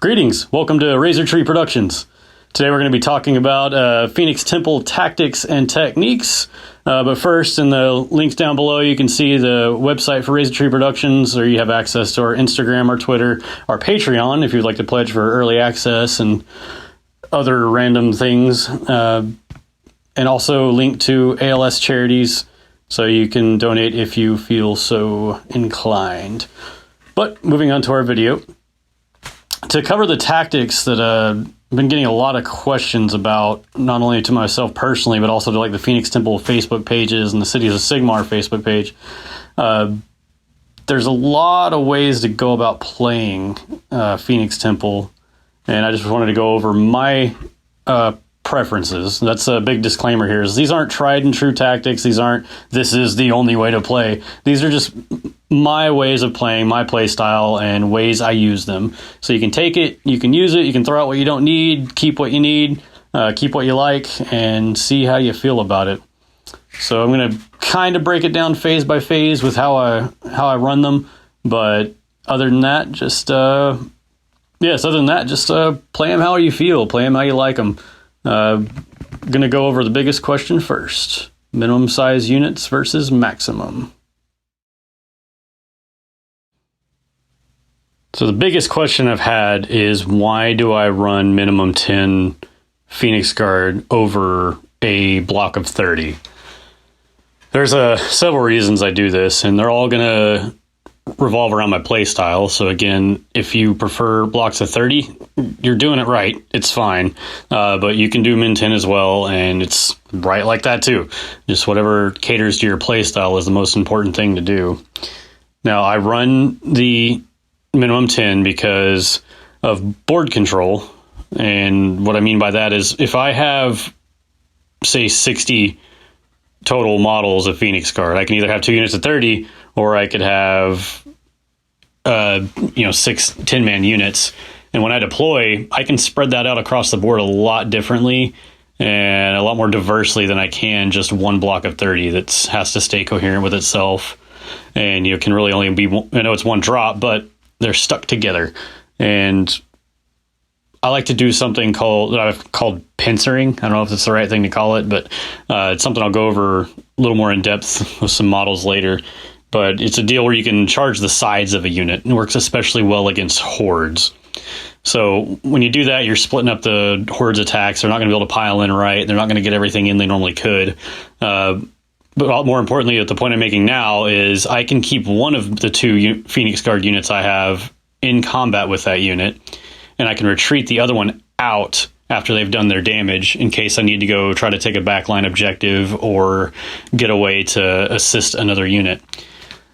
Greetings, welcome to Razortree Productions. Today we're going to be talking about Phoenix Temple tactics and techniques. But first, in the links down below, you can see the website for Razortree Productions, or you have access to our Instagram, our Twitter, our Patreon, if you'd like to pledge for early access and other random things. And also link to ALS charities, so you can donate if you feel so inclined. But moving on to our video. To cover the tactics that I've been getting a lot of questions about, not only to myself personally, but also to like the Phoenix Temple Facebook pages and the Cities of Sigmar Facebook page. There's a lot of ways to go about playing Phoenix Temple, and I just wanted to go over my preferences. That's a big disclaimer here. Is these aren't tried and true tactics. This is the only way to play. These are just my ways of playing, my play style, and ways I use them. So you can take it, you can use it, you can throw out what you don't need, keep what you need, keep what you like, and see how you feel about it. So I'm going to kind of break it down phase by phase with how I run them. But other than that, just play them how you feel, play them how you like them. Going to go over the biggest question first: minimum size units versus maximum. So the biggest question I've had is, why do I run minimum 10 Phoenix Guard over a block of 30? There's several reasons I do this, and they're all going to revolve around my play style. So again, if you prefer blocks of 30, you're doing it right. It's fine. But you can do min 10 as well, and it's right like that too. Just whatever caters to your play style is the most important thing to do. Now, I run the minimum 10 because of board control. And what I mean by that is, if I have, say, 60 total models of Phoenix Guard, I can either have 2 units of 30, or I could have 6 10-man units. And when I deploy, I can spread that out across the board a lot differently and a lot more diversely than I can just one block of 30 that has to stay coherent with itself. And you can really only be, I know it's one drop, but they're stuck together. And I like to do something called pincering. I don't know if it's the right thing to call it, but it's something I'll go over a little more in depth with some models later. But it's a deal where you can charge the sides of a unit. It works especially well against hordes. So when you do that, you're splitting up the hordes attacks. They're not going to be able to pile in right. They're not going to get everything in they normally could. But more importantly, the point I'm making now is I can keep one of the 2 Phoenix Guard units I have in combat with that unit, and I can retreat the other one out after they've done their damage in case I need to go try to take a backline objective or get away to assist another unit.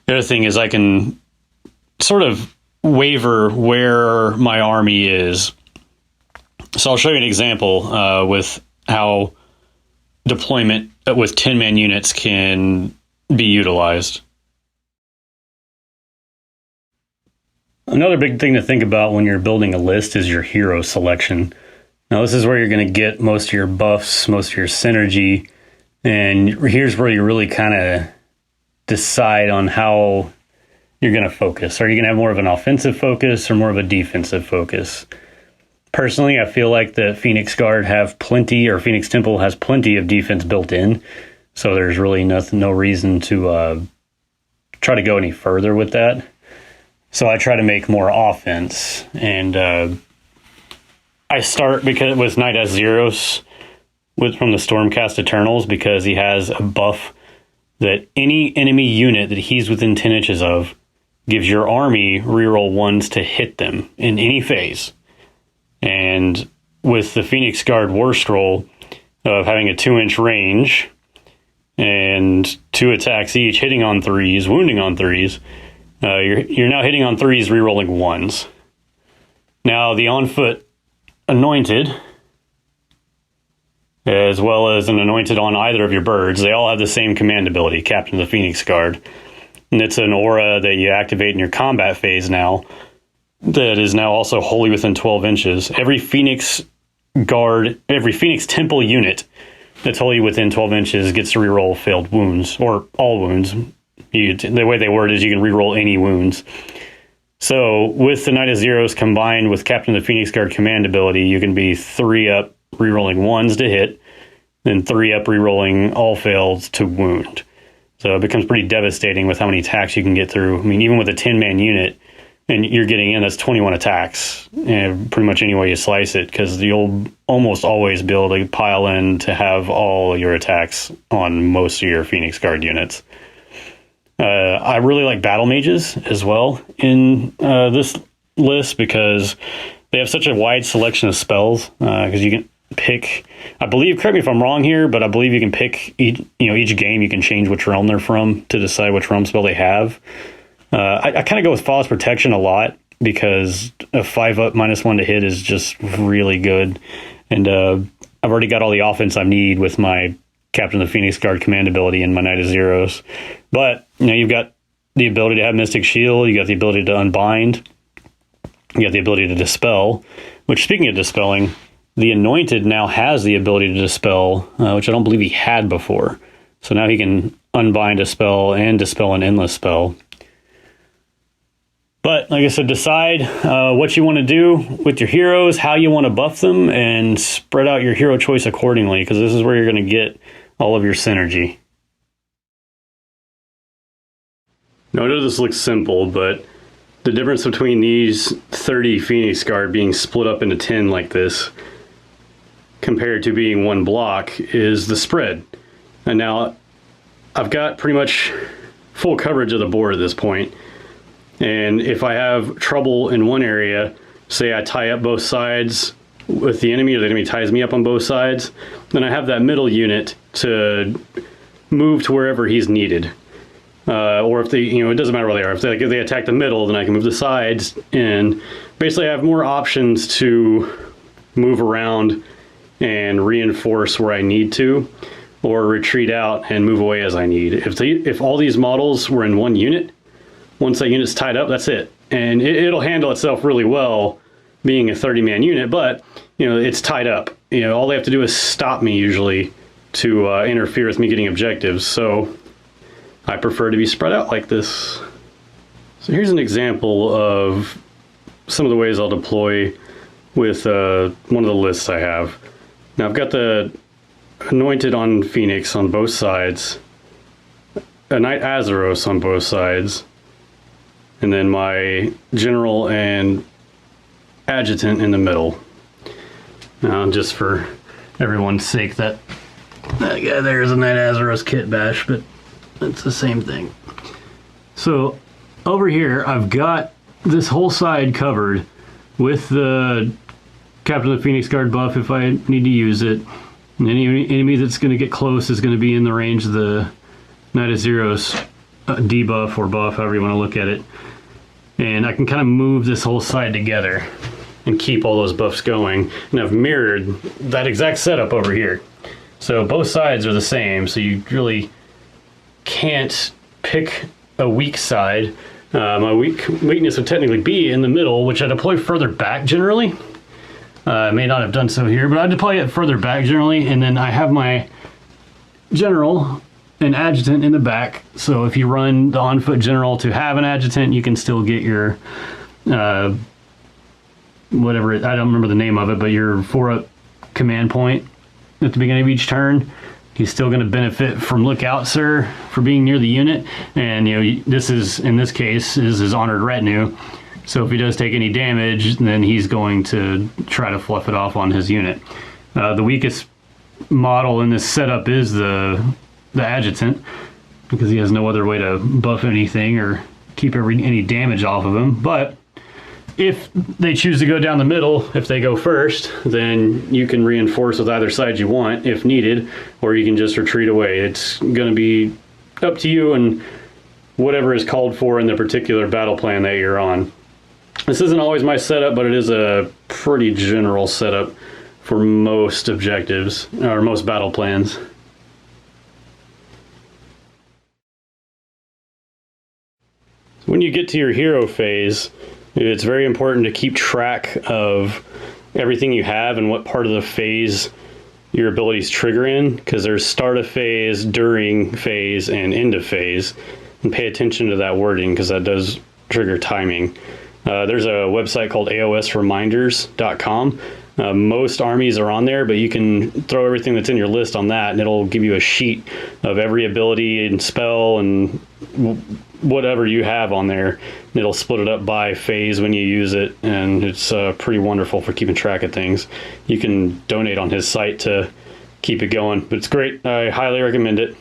The other thing is I can sort of waver where my army is. So I'll show you an example with how deployment with 10-man units can be utilized. Another big thing to think about when you're building a list is your hero selection. Now, this is where you're going to get most of your buffs, most of your synergy, and here's where you really kind of decide on how you're going to focus. Are you going to have more of an offensive focus or more of a defensive focus? Personally, I feel like the Phoenix Guard Phoenix Temple has plenty of defense built in, so there's really no reason to try to go any further with that. So I try to make more offense, and I start with Knight S-Zeros from the Stormcast Eternals, because he has a buff that any enemy unit that he's within 10 inches of gives your army reroll 1s to hit them in any phase. And with the Phoenix Guard War Scroll of having a 2-inch range and 2 attacks each, hitting on 3s, wounding on 3s, you're now hitting on 3s, rerolling 1s. Now, the on-foot Anointed, as well as an Anointed on either of your birds, they all have the same command ability, Captain of the Phoenix Guard. And it's an aura that you activate in your combat phase now, that is now also wholly within 12 inches. Every Phoenix Temple unit that's wholly within 12 inches gets to reroll failed wounds, or all wounds. The way they word it is you can reroll any wounds. So with the Knight of Zeros combined with Captain of the Phoenix Guard command ability, you can be 3 up, rerolling 1s to hit, then 3 up, rerolling all fails to wound. So it becomes pretty devastating with how many attacks you can get through. I mean, even with a 10-man unit, and you're getting in, that's 21 attacks, and pretty much any way you slice it, because you'll almost always be able to pile in to have all your attacks on most of your Phoenix Guard units. I really like battle mages as well in this list because they have such a wide selection of spells. Because you can pick, I believe, correct me if I'm wrong here, but I believe you can pick each game you can change which realm they're from to decide which realm spell they have. I kind of go with Flawless Protection a lot because a 5 up -1 to hit is just really good, and I've already got all the offense I need with my Captain of the Phoenix Guard command ability and my Knight of Zeros. But you've got the ability to have Mystic Shield, you got the ability to unbind, you got the ability to dispel. Which, speaking of dispelling, the Anointed now has the ability to dispel, which I don't believe he had before. So now he can unbind a spell and dispel an endless spell. But like I said, decide what you want to do with your heroes, how you want to buff them, and spread out your hero choice accordingly, because this is where you're going to get all of your synergy. Now, I know this looks simple, but the difference between these 30 Phoenix Guard being split up into 10 like this compared to being one block is the spread. And now I've got pretty much full coverage of the board at this point. And if I have trouble in one area, say I tie up both sides with the enemy, or the enemy ties me up on both sides, then I have that middle unit to move to wherever he's needed. Or if they, it doesn't matter where they are. If they attack the middle, then I can move the sides, and basically I have more options to move around and reinforce where I need to, or retreat out and move away as I need. If all these models were in one unit, once that unit's tied up, that's it. And it'll handle itself really well being a 30-man unit, but it's tied up. All they have to do is stop me usually to interfere with me getting objectives. So I prefer to be spread out like this. So here's an example of some of the ways I'll deploy with one of the lists I have. Now I've got the Anointed on Phoenix on both sides, a Knight Azeros on both sides, and then my General and Adjutant in the middle. Now, just for everyone's sake, that guy there is a Knight Azeros kit bash, but it's the same thing. So over here, I've got this whole side covered with the Captain of the Phoenix Guard buff if I need to use it. And any enemy that's going to get close is going to be in the range of the Knight of Zeros debuff or buff, however you want to look at it. And I can kind of move this whole side together and keep all those buffs going. And I've mirrored that exact setup over here. So both sides are the same, so you really can't pick a weak side. My weakness would technically be in the middle, which I deploy further back generally. I may not have done so here, but I deploy it further back generally, and then I have my General and Adjutant in the back. So if you run the on-foot General to have an Adjutant, you can still get your whatever, I don't remember the name of it, but your 4-up command point at the beginning of each turn. He's still going to benefit from Look Out, Sir, for being near the unit. And this is, in this case, is his honored retinue. So if he does take any damage, then he's going to try to fluff it off on his unit. The weakest model in this setup is the Adjutant, because he has no other way to buff anything or keep any damage off of him. But if they choose to go down the middle, if they go first, then you can reinforce with either side you want if needed, or you can just retreat away. It's going to be up to you and whatever is called for in the particular battle plan that you're on. This isn't always my setup, but it is a pretty general setup for most objectives, or most battle plans. When you get to your hero phase, it's very important to keep track of everything you have and what part of the phase your abilities trigger in, because there's start of phase, during phase, and end of phase. And pay attention to that wording, because that does trigger timing. There's a website called aosreminders.com. Most armies are on there, but you can throw everything that's in your list on that, and it'll give you a sheet of every ability and spell and whatever you have on there. It'll split it up by phase when you use it, and it's pretty wonderful for keeping track of things. You can donate on his site to keep it going, but it's great. I highly recommend it.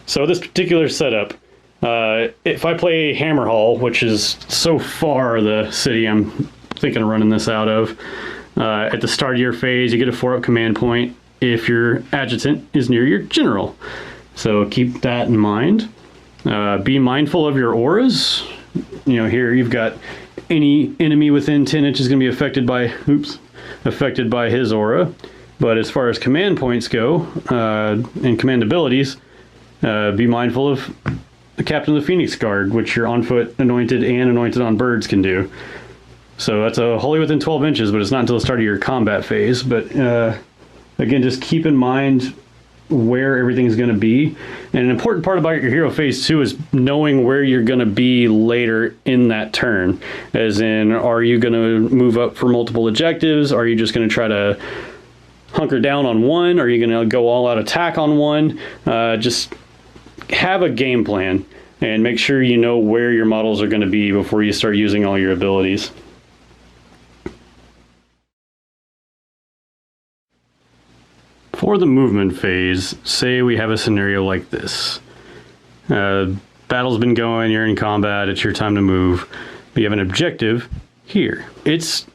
So this particular setup, if I play Hammerhall, which is so far the city I'm thinking of running this out of, at the start of your phase, you get a 4-up command point if your adjutant is near your general. So keep that in mind. Be mindful of your auras. You know, here you've got any enemy within 10 inches going to be affected by his aura. But as far as command points go, and command abilities, be mindful of the Captain of the Phoenix Guard, which your on foot, anointed, and anointed on birds can do. So that's a wholly within 12 inches, but it's not until the start of your combat phase. But again, just keep in mind where everything's going to be. And an important part about your hero phase 2 is knowing where you're going to be later in that turn. As in, are you going to move up for multiple objectives? Are you just going to try to hunker down on one? Are you going to go all out attack on one? Just have a game plan and make sure you know where your models are going to be before you start using all your abilities. For the movement phase, say we have a scenario like this. Battle's been going, you're in combat, it's your time to move. But you have an objective here. It's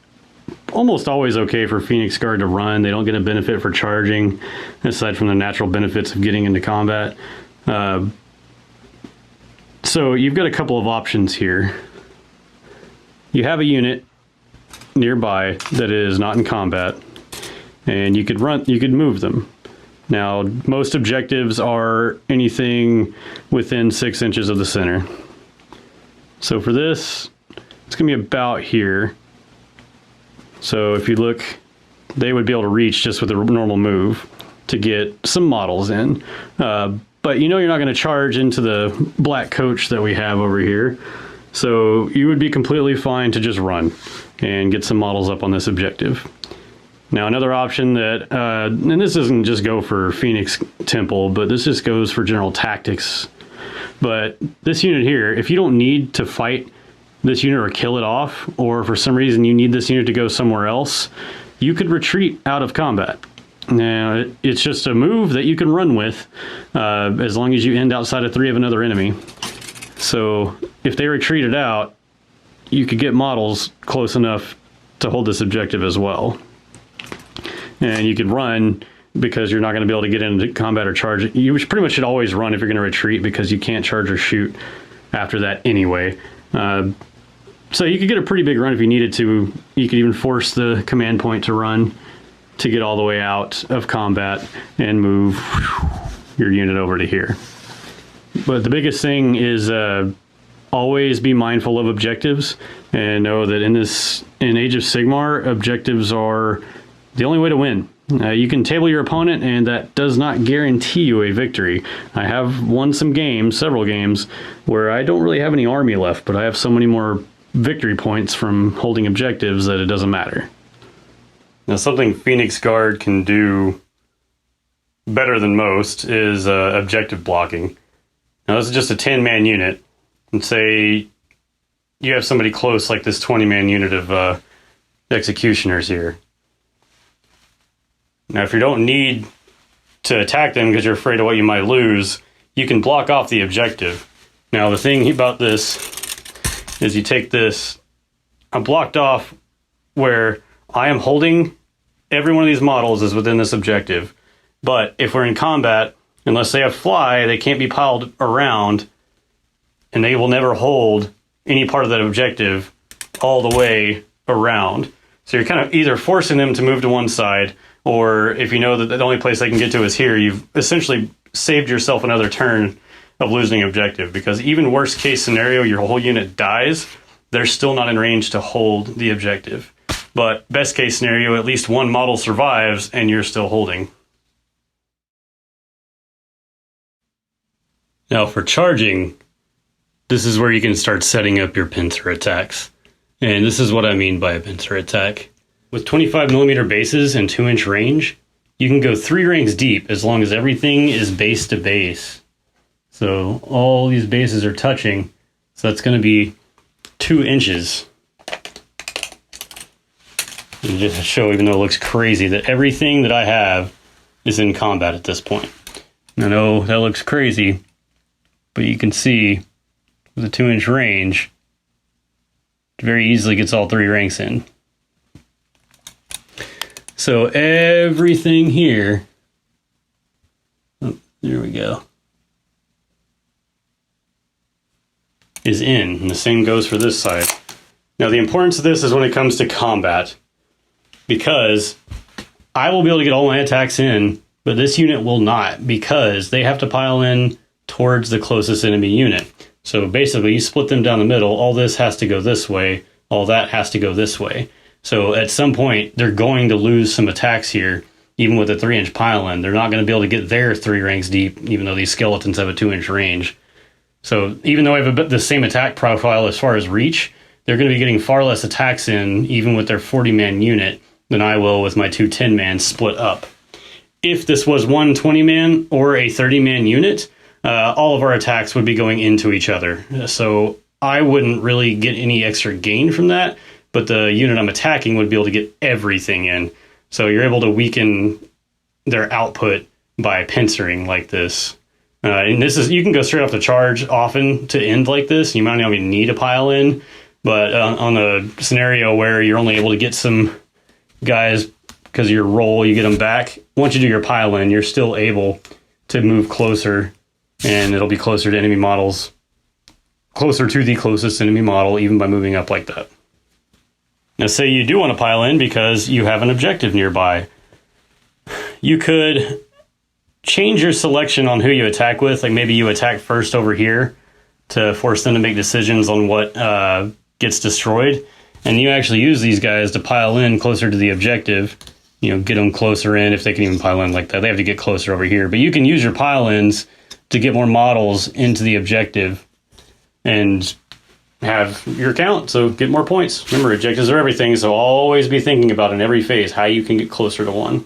almost always okay for Phoenix Guard to run. They don't get a benefit for charging, aside from the natural benefits of getting into combat. So you've got a couple of options here. You have a unit nearby that is not in combat, and you could move them. Now, most objectives are anything within 6 inches of the center. So for this, it's gonna be about here. So if you look, they would be able to reach just with a normal move to get some models in. But you know you're not going to charge into the black coach that we have over here. So you would be completely fine to just run and get some models up on this objective. Now another option that, and this doesn't just go for Phoenix Temple, but this just goes for general tactics. But this unit here, if you don't need to fight this unit or kill it off, or for some reason you need this unit to go somewhere else, you could retreat out of combat. Now, it's just a move that you can run with as long as you end outside of 3 of another enemy. So if they retreated out, you could get models close enough to hold this objective as well. And you could run because you're not going to be able to get into combat or charge. You pretty much should always run if you're going to retreat, because you can't charge or shoot after that anyway. So you could get a pretty big run if you needed to. You could even force the command point to run to get all the way out of combat and move your unit over to here. But the biggest thing is always be mindful of objectives, and know that in Age of Sigmar, objectives are the only way to win. You can table your opponent, and that does not guarantee you a victory. I have won some games, several games, where I don't really have any army left, but I have so many more victory points from holding objectives that it doesn't matter. Now, something Phoenix Guard can do better than most is objective blocking. Now, this is just a 10-man unit, and say you have somebody close like this 20-man unit of executioners here. Now, if you don't need to attack them because you're afraid of what you might lose, you can block off the objective. Now, the thing about this is you take this, I'm blocked off where I am holding every one of these models is within this objective. But if we're in combat, unless they have fly, they can't be piled around, and they will never hold any part of that objective all the way around. So you're kind of either forcing them to move to one side, or if you know that the only place they can get to is here, you've essentially saved yourself another turn of losing objective. Because even worst case scenario, your whole unit dies, they're still not in range to hold the objective. But best case scenario, at least one model survives and you're still holding. Now for charging, this is where you can start setting up your pincer attacks. And this is what I mean by a pincer attack. With 25mm bases and 2-inch range, you can go 3 ranks deep as long as everything is base to base. So all these bases are touching, so that's going to be 2 inches. And just to show, even though it looks crazy, that everything that I have is in combat at this point. I know that looks crazy, but you can see with a 2-inch range, it very easily gets all 3 ranks in. So everything here, oh, there we go, is in, and the same goes for this side. Now the importance of this is when it comes to combat, because I will be able to get all my attacks in, but this unit will not, because they have to pile in towards the closest enemy unit. So basically you split them down the middle, all this has to go this way, all that has to go this way. So at some point they're going to lose some attacks here, even with a 3-inch pile in. They're not going to be able to get their 3 ranks deep, even though these skeletons have a 2-inch range. So even though I have the same attack profile as far as reach, they're going to be getting far less attacks in, even with their 40-man unit, than I will with my 2 10-man split up. If this was one 20-man or a 30-man unit, all of our attacks would be going into each other. So I wouldn't really get any extra gain from that, but the unit I'm attacking would be able to get everything in. So you're able to weaken their output by pincering like this. And this is, you can go straight off the charge often to end like this. You might not even need a pile in, but on a scenario where you're only able to get some guys because of your roll, you get them back. Once you do your pile in, you're still able to move closer, and it'll be closer to enemy models, closer to the closest enemy model, even by moving up like that. Now say you do want to pile in because you have an objective nearby. You could change your selection on who you attack with. Like maybe you attack first over here to force them to make decisions on what gets destroyed. And you actually use these guys to pile in closer to the objective. You know, get them closer in if they can even pile in like that. They have to get closer over here. But you can use your pile-ins to get more models into the objective and have your count, so get more points. Remember, objectives are everything, so always be thinking about in every phase how you can get closer to one.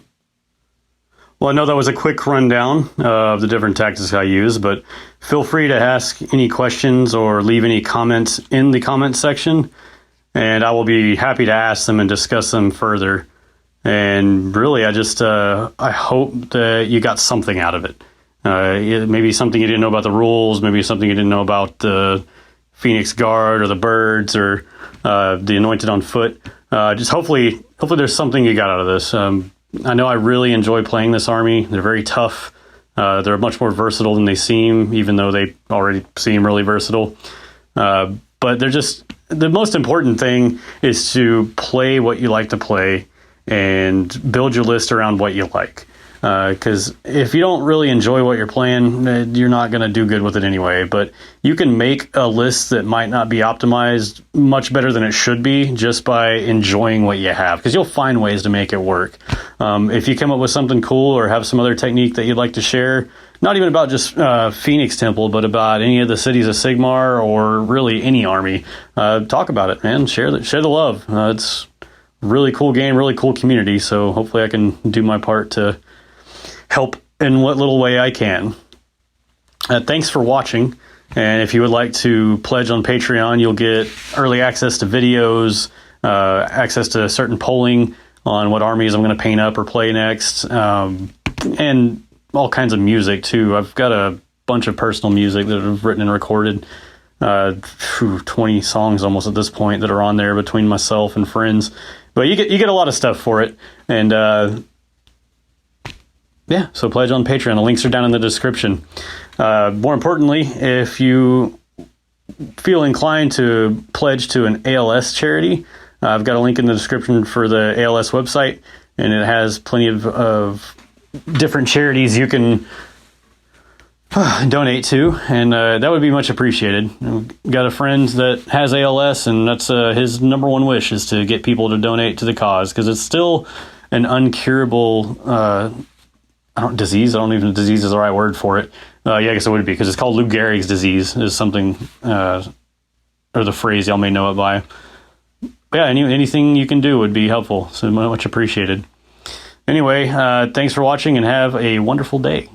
Well, I know that was a quick rundown of the different tactics I use, but feel free to ask any questions or leave any comments in the comment section, and I will be happy to ask them and discuss them further. And really, I hope that you got something out of it. Maybe something you didn't know about the rules, maybe something you didn't know about the Phoenix Guard or the birds or the Anointed on Foot. Just hopefully there's something you got out of this. I know I really enjoy playing this army. They're very tough. They're much more versatile than they seem, even though they already seem really versatile. But they're just, the most important thing is to play what you like to play and build your list around what you like. Because if you don't really enjoy what you're playing, you're not going to do good with it anyway. But you can make a list that might not be optimized much better than it should be just by enjoying what you have, because you'll find ways to make it work. If you come up with something cool or have some other technique that you'd like to share, not even about just Phoenix Temple, but about any of the cities of Sigmar or really any army, talk about it, man. Share the love. It's a really cool game, really cool community. So hopefully I can do my part to help in what little way I can. Thanks for watching. And if you would like to pledge on Patreon, you'll get early access to videos, access to certain polling on what armies I'm going to paint up or play next, and all kinds of music too. I've got a bunch of personal music that I've written and recorded, 20 songs almost at this point that are on there between myself and friends. But you get a lot of stuff for it. And yeah, so pledge on Patreon. The links are down in the description. More importantly, if you feel inclined to pledge to an ALS charity, I've got a link in the description for the ALS website, and it has plenty of different charities you can donate to, and that would be much appreciated. I've got a friend that has ALS, and that's his number one wish is to get people to donate to the cause, because it's still an uncurable disease. I don't even know if disease is the right word for it. Yeah, I guess it would be, because it's called Lou Gehrig's disease is something, or the phrase y'all may know it by. yeah, anything you can do would be helpful. So much appreciated. Anyway, thanks for watching and have a wonderful day.